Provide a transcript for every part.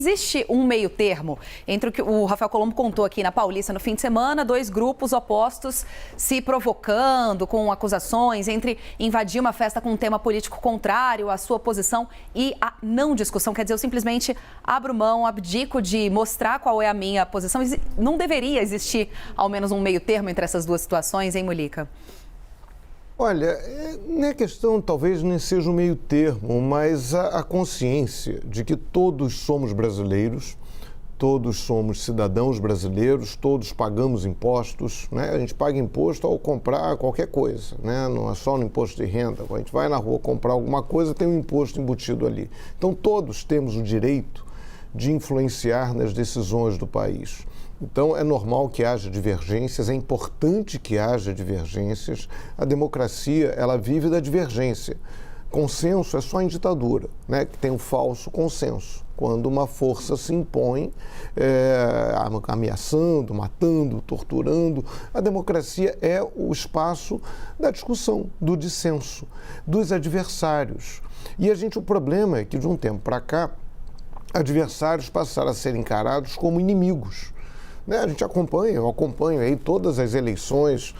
Existe um meio termo entre o que o Rafael Colombo contou aqui na Paulista no fim de semana, dois grupos opostos se provocando com acusações entre invadir uma festa com um tema político contrário à sua posição e a não discussão. Quer dizer, eu simplesmente abro mão, abdico de mostrar qual é a minha posição. Não deveria existir ao menos um meio termo entre essas duas situações, hein, Mulica? Olha, não é questão, talvez nem seja um meio termo, mas a consciência de que todos somos brasileiros, todos somos cidadãos brasileiros, todos pagamos impostos, né? A gente paga imposto ao comprar qualquer coisa, né? Não é só no imposto de renda. Quando a gente vai na rua comprar alguma coisa, tem um imposto embutido ali. Então, todos temos o direito de influenciar nas decisões do país. Então, é normal que haja divergências, é importante que haja divergências. A democracia, ela vive da divergência. Consenso é só em ditadura, né? Que tem o falso consenso, quando uma força se impõe ameaçando, matando, torturando. A democracia é o espaço da discussão, do dissenso, dos adversários. E o problema é que, de um tempo para cá, adversários passaram a ser encarados como inimigos. A gente eu acompanho aí todas as eleições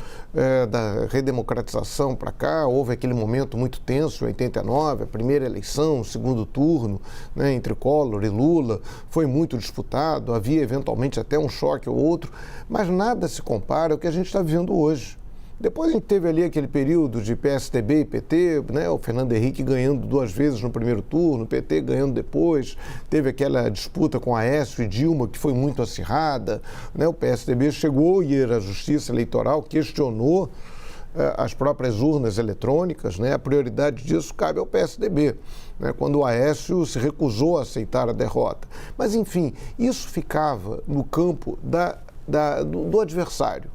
da redemocratização para cá. Houve aquele momento muito tenso em 89, a primeira eleição, o segundo turno, né, entre Collor e Lula, foi muito disputado, havia eventualmente até um choque ou outro, mas nada se compara ao que a gente está vivendo hoje. Depois a gente teve ali aquele período de PSDB e PT, né, o Fernando Henrique ganhando 2 vezes no primeiro turno, o PT ganhando depois, teve aquela disputa com Aécio e Dilma que foi muito acirrada, né, o PSDB chegou a ir à Justiça Eleitoral, questionou as próprias urnas eletrônicas, né, a prioridade disso cabe ao PSDB, né, quando o Aécio se recusou a aceitar a derrota. Mas, enfim, isso ficava no campo do adversário.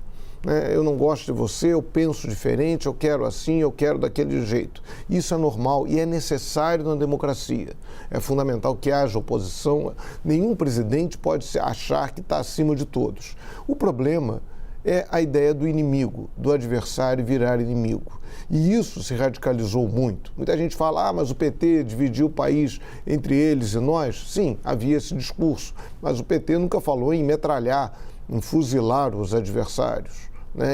Eu não gosto de você, eu penso diferente, eu quero assim, eu quero daquele jeito. Isso é normal e é necessário na democracia. É fundamental que haja oposição. Nenhum presidente pode achar que está acima de todos. O problema é a ideia do inimigo, do adversário virar inimigo. E isso se radicalizou muito. Muita gente fala, mas o PT dividiu o país entre eles e nós. Sim, havia esse discurso, mas o PT nunca falou em metralhar, em fuzilar os adversários.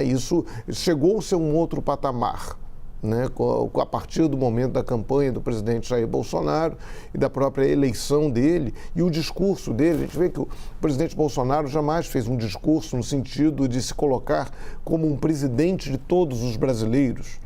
Isso chegou a ser um outro patamar, né? A partir do momento da campanha do presidente Jair Bolsonaro e da própria eleição dele e o discurso dele. A gente vê que o presidente Bolsonaro jamais fez um discurso no sentido de se colocar como um presidente de todos os brasileiros,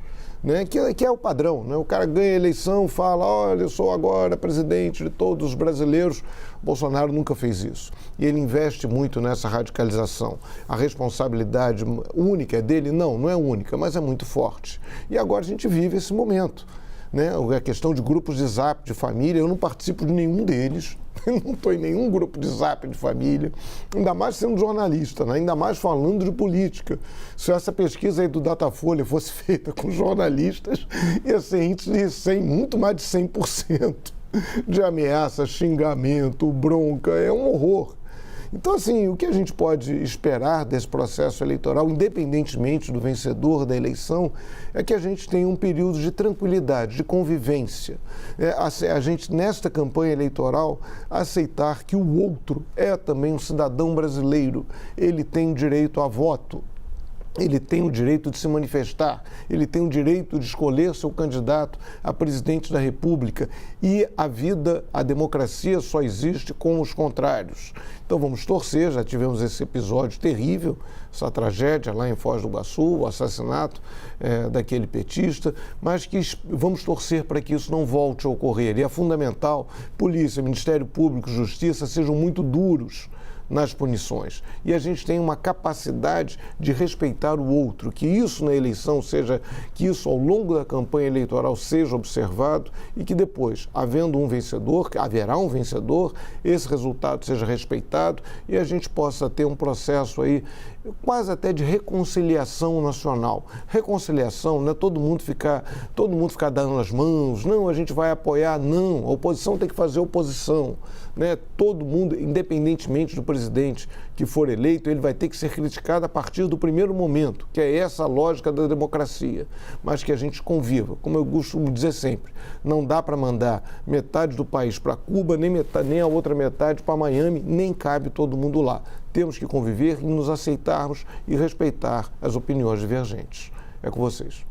né? Que é o padrão, né? O cara ganha a eleição, fala, olha, eu sou agora presidente de todos os brasileiros. Bolsonaro nunca fez isso. E ele investe muito nessa radicalização. A responsabilidade única é dele? Não é única, mas é muito forte. E agora a gente vive esse momento, né? A questão de grupos de zap de família, eu não participo de nenhum deles. Eu não estou em nenhum grupo de zap de família, ainda mais sendo jornalista, né? Ainda mais falando de política. Se essa pesquisa aí do Datafolha fosse feita com jornalistas, ia ser índice de 100, muito mais de 100% de ameaça, xingamento, bronca, é um horror. Então, assim, o que a gente pode esperar desse processo eleitoral, independentemente do vencedor da eleição, é que a gente tenha um período de tranquilidade, de convivência. A gente, nesta campanha eleitoral, aceitar que o outro é também um cidadão brasileiro, ele tem direito a voto. Ele tem o direito de se manifestar, ele tem o direito de escolher seu candidato a presidente da República e a democracia só existe com os contrários. Então vamos torcer, já tivemos esse episódio terrível, essa tragédia lá em Foz do Iguaçu, o assassinato daquele petista, mas que vamos torcer para que isso não volte a ocorrer. E é fundamental, polícia, Ministério Público, Justiça sejam muito duros nas punições. E a gente tem uma capacidade de respeitar o outro, que isso na eleição que isso ao longo da campanha eleitoral seja observado e que depois, havendo um vencedor, haverá um vencedor, esse resultado seja respeitado e a gente possa ter um processo aí quase até de reconciliação nacional. Reconciliação, não é todo mundo ficar dando as mãos, não, a gente vai apoiar, não, a oposição tem que fazer oposição, né? Todo mundo, independentemente do presidente que for eleito, ele vai ter que ser criticado a partir do primeiro momento, que é essa a lógica da democracia, mas que a gente conviva. Como eu costumo dizer sempre, não dá para mandar metade do país para Cuba, nem a outra metade para Miami, nem cabe todo mundo lá. Temos que conviver e nos aceitarmos e respeitar as opiniões divergentes. É com vocês.